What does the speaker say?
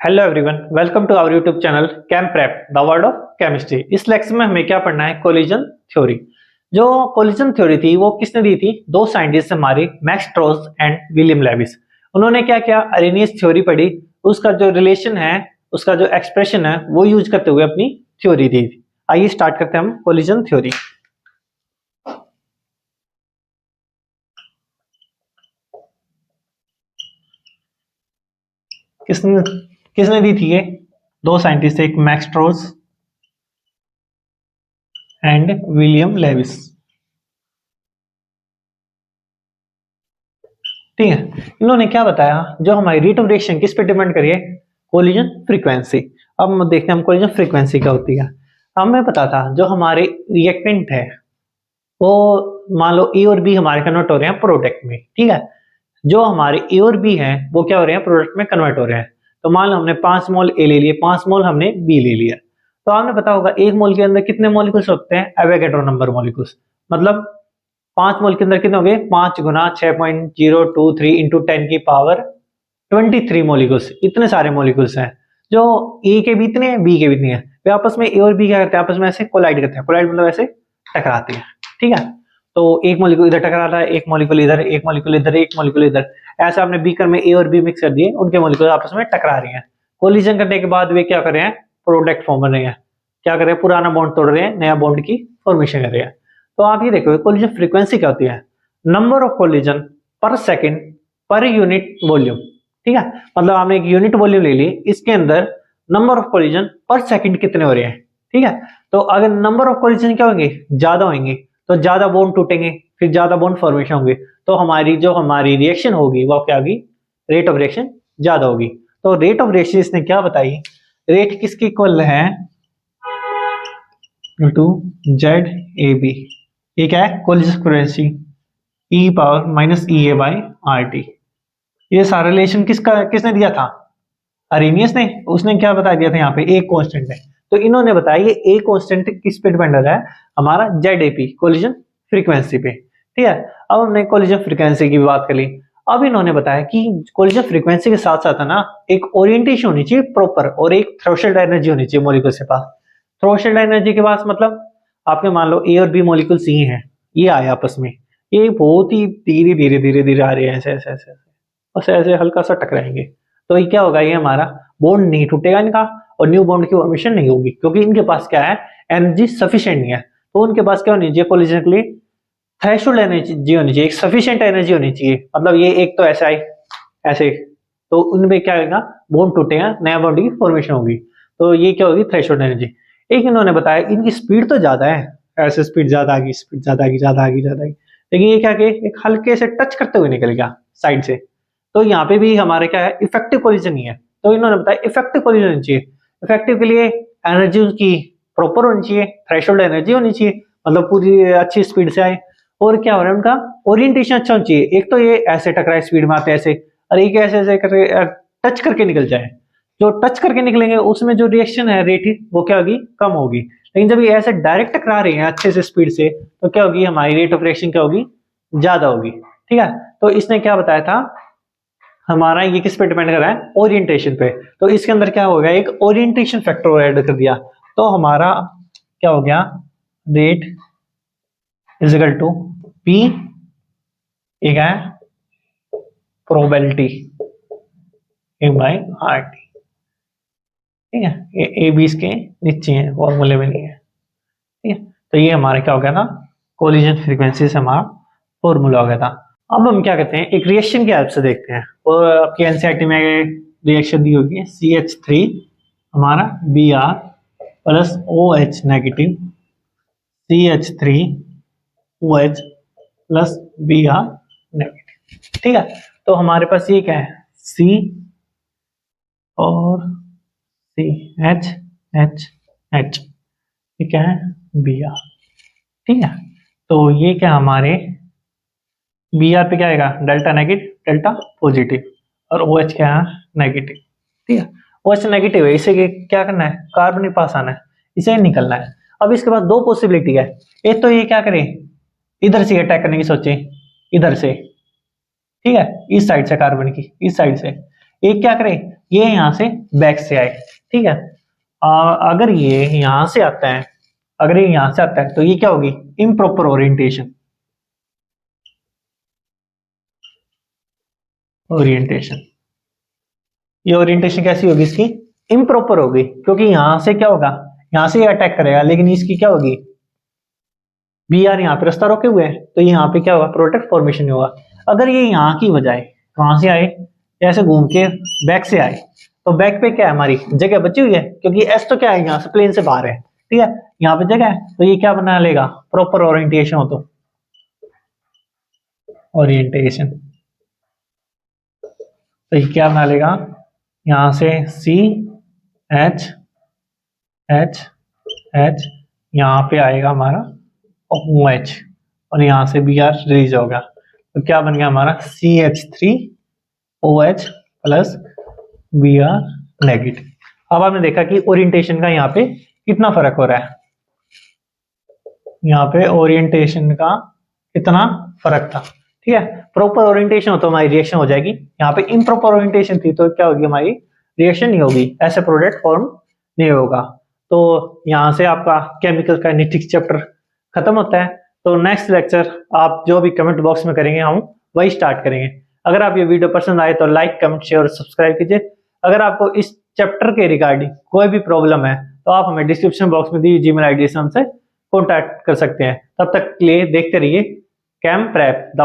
Hello everyone, welcome to our YouTube channel chem prep the world of chemistry. इस lecture में हमें क्या पढ़ना है? Collision theory. जो कोलिजन थ्योरी थी वो किसने दी थी? दो साइंटिस्ट हमारे, Max Strauss and William Lewis. उन्होंने क्या किया? अरेनियस थ्योरी पढ़ी, उसका जो रिलेशन है, उसका जो एक्सप्रेशन है वो यूज करते हुए अपनी थ्योरी दी थी। आइए स्टार्ट करते हैं हम कोलिजन थ्योरी। किसने किसने दी थी ये? दो साइंटिस्ट, एक Max Strauss and William Lewis. ठीक है, इन्होंने क्या बताया? जो हमारी रेट ऑफ रिएक्शन किस पे डिपेंड करिए? Collision frequency. अब हम देखते हैं हम कोलिजन फ्रीक्वेंसी क्या होती है। हमें पता था जो हमारे रिएक्टेंट है वो, मान लो ए और बी हमारे कन्वर्ट हो रहे हैं प्रोडक्ट में। ठीक है, जो हमारे ए और बी हैं वो क्या हो रहे हैं? प्रोडक्ट में कन्वर्ट हो रहे हैं। तो मान लो हमने 5 मोल ए ले लिए, 5 मोल हमने बी ले लिया। तो आपने पता होगा एक मोल के अंदर कितने मॉलिक्यूल्स होते हैं? Avogadro number molecules. मतलब 5 मोल के अंदर कितने हो गए? 5 गुना 6.023 इंटू 10 की पावर 23 मॉलिक्यूल्स। इतने सारे मॉलिक्यूल्स हैं। जो ए के भी इतने हैं, बी के भी इतने हैं। वे आपस में ए और बी क्या करते हैं? आपस में ऐसे कोलाइड करते हैं। कोलाइड मतलब ऐसे टकराते हैं। ठीक है, तो एक मॉलिक्यूल इधर टकरा रहा है, एक मॉलिक्यूल इधर, एक मॉलिक्यूल इधर, एक मॉलिक्यूल इधर। ऐसा आपने बीकर में ए और बी मिक्स कर दिए, उनके मॉलिक्यूल आपस में टकरा रहे हैं। कोलिजन करने के बाद वे क्या कर रहे हैं? प्रोडक्ट फॉर्म कर रहे हैं। क्या कर रहे हैं? पुराना बॉन्ड तोड़ रहे हैं, नया बॉन्ड की फॉर्मेशन कर रहे हैं। तो आप ये देखो कोलिजन फ्रीक्वेंसी क्या होती है? नंबर ऑफ कोलिजन पर सेकंड पर यूनिट वॉल्यूम। ठीक है, मतलब आपने एक यूनिट वॉल्यूम ले ली, इसके अंदर नंबर ऑफ कोलिजन पर सेकंड कितने हो रहे हैं। ठीक है, तो अगर नंबर ऑफ कोलिजन क्या होंगे? ज्यादा होंगे तो ज्यादा बॉन्ड टूटेंगे, फिर ज्यादा बॉन्ड फॉर्मेशन होंगे। तो हमारी रिएक्शन होगी वो क्या होगी? रेट ऑफ रिएक्शन ज्यादा होगी। तो रेट ऑफ रिएक्शन इसने क्या बताई? रेट किसकी इक्वल है? To Z A B. ये क्या है? Collision frequency e power minus E a by R T. ये सारा रिलेशन किसने दिया था? अरेनियस ने। उसने क्या बता दिया था? यहाँ पे एक कांस्टेंट है। तो इन्होंने बताया ये एक कांस्टेंट किस पे डिपेंड है? हमारा जेड एपी, कोलिजन फ्रीक्वेंसी पे। ठीक है, अब हमने कोलिजन फ्रीक्वेंसी की बात कर ली। अब इन्होंने बताया कि कोलिजन फ्रीक्वेंसी के साथ साथ है ना, एक ओरिएंटेशन होनी चाहिए प्रॉपर, और एक थ्रेशोल्ड एनर्जी होनी चाहिए मॉलिक्यूल के पास। थ्रेशोल्ड एनर्जी के पास मतलब आपके मान लो ए और बी मॉलिक्यूल्स ये हैं, ये आए आपस में, ये बहुत ही धीरे धीरे धीरे धीरे आ रहे हैं, ऐसे ऐसे ऐसे बस ऐसे हल्का सा टकराएंगे। तो ये क्या होगा? ये हमारा बॉन्ड नहीं टूटेगा इनका, और न्यू बॉन्ड की फॉर्मेशन नहीं होगी, क्योंकि इनके पास क्या है? एनर्जी सफिशिएंट नहीं है। तो उनके पास क्या होनी चाहिए? कोलिजन के लिए थ्रेशोल्ड एनर्जी होनी चाहिए, एक सफिशिएंट एनर्जी होनी चाहिए। मतलब ये एक तो ऐसा है ऐसे, तो उनमें क्या होगा? बॉन्ड टूटेगा, नया बॉन्ड की फॉर्मेशन होगी। तो ये क्या होगी? Threshold energy. एक इन्होंने बताया इनकी स्पीड तो ज्यादा है, ऐसे स्पीड ज्यादा आ गई, स्पीड ज्यादा आ गई, ज्यादा आ गई, ज्यादा आ गई। लेकिन ये क्या कि एक हल्के से टच करते हुए निकल गया साइड से। तो यहाँ पे भी हमारे क्या है? इफेक्टिव कोलिजन नहीं है। तो इन्होंने बताया इफेक्टिव कोलिजन होनी चाहिए। इफेक्टिव के लिए एनर्जी उसकी प्रॉपर होनी चाहिए, थ्रेशोल्ड एनर्जी होनी चाहिए, मतलब पूरी अच्छी स्पीड से आए। और क्या हो रहा है? उनका ओरिएंटेशन अच्छा होना चाहिए। एक तो ये ऐसे टकराए स्पीड में आते ऐसे, और एक ऐसे ऐसे करके टच करके निकल जाए। जो टच करके निकलेंगे उसमें जो रिएक्शन है रेट वो क्या होगी? कम होगी। लेकिन जब ये ऐसे डायरेक्ट टकरा रहे हैं अच्छे से स्पीड से, तो क्या होगी? हमारी रेट ऑफ रिएक्शन क्या होगी? ज्यादा होगी। ठीक है, तो इसने क्या बताया था? हमारा ये किस पे डिपेंड कर रहा है? ओरिएंटेशन पे। तो इसके अंदर क्या हो गया? एक ओरिएंटेशन फैक्टर ऐड कर दिया। तो हमारा क्या हो गया? Rate is equal to P, एक है प्रोबेबिलिटी एक बाई आर टी। ठीक है, ये ए बी इसके नीचे है, फॉर्मूले में नहीं है। ठीक है, तो ये हमारा क्या हो गया था? कोलिजन फ्रीक्वेंसी से हमारा फॉर्मूला हो गया था। अब हम क्या करते हैं? एक रिएक्शन की हेल्प से देखते हैं। और आपकी एनसीईआरटी में रिएक्शन दी होगी CH3 हमारा Br plus OH negative CH3OH plus Br negative. ठीक है, तो हमारे पास ये क्या है? C और CH ये क्या है? Br। ठीक है, तो ये क्या हमारे Br पे क्या आएगा? डेल्टा नेगेटिव, डेल्टा पॉजिटिव, और OH क्या है? नेगेटिव। ठीक है, OH नेगेटिव है, इसे क्या करना है? कार्बन के पास आना है, इसे निकलना है। अब इसके बाद दो पॉसिबिलिटी है। एक तो ये क्या करे? इधर से अटैक करने की सोचे, इधर से। ठीक है, इस साइड से कार्बन की, इस साइड से। एक क्या करे? ये यहां से बैक से आए, ठीक है। अगर ये यहां से आता है, अगर ये यहां से आता है तो ये क्या होगी, इम्प्रॉपर ओरिएंटेशन। ओरिएंटेशन, ये ओरिएंटेशन कैसी होगी इसकी, इम्प्रॉपर होगी, क्योंकि यहां से क्या होगा, यहां से ये अटैक करेगा, लेकिन इसकी क्या होगी, बी आर यहाँ पे रास्ता रोके हुए है, तो यहाँ पे क्या होगा, प्रोडक्ट फॉर्मेशन नहीं होगा। अगर ये यहाँ की बजाय कहां से आए, ऐसे घूम के बैक से आए, तो बैक पे क्या है, हमारी जगह बची हुई है, क्योंकि एस तो क्या है, यहाँ से प्लेन से बाहर है, ठीक है, यहाँ पे जगह है, तो ये क्या बना लेगा, प्रॉपर ओरिएंटेशन हो तो ओरिएंटेशन, तो ये क्या बना लेगा, यहाँ से सी एच एच एच, यहाँ पे आएगा हमारा ओ एच, और यहाँ से बी आर रिलीज होगा, तो क्या बन गया हमारा C H three O H plus B R negative. अब आपने देखा कि ओरिएंटेशन का यहाँ पे कितना फर्क हो रहा है, यहाँ पे ओरिएंटेशन का कितना फर्क था, ठीक है। प्रॉपर ओरिएंटेशन हो तो हमारी रिएक्शन हो जाएगी, यहाँ पे इम्प्रॉपर ओरिएंटेशन थी तो क्या होगी, हमारी रिएक्शन नहीं होगी, ऐसे प्रोडक्ट फॉर्म नहीं होगा। तो यहाँ से आपका केमिकल काइनेटिक्स चैप्टर खत्म होता है। तो नेक्स्ट लेक्चर आप जो भी कमेंट बॉक्स में करेंगे हम वही स्टार्ट करेंगे। अगर आप ये वीडियो पसंद आए तो लाइक कमेंट शेयर और सब्सक्राइब कीजिए। अगर आपको इस चैप्टर के रिगार्डिंग कोई भी प्रॉब्लम है तो आप हमें डिस्क्रिप्शन बॉक्स में दी जीमेल आईडी से हमसे कॉन्टैक्ट कर सकते हैं। तब तक के लिए देखते रहिए कैम प्रेप द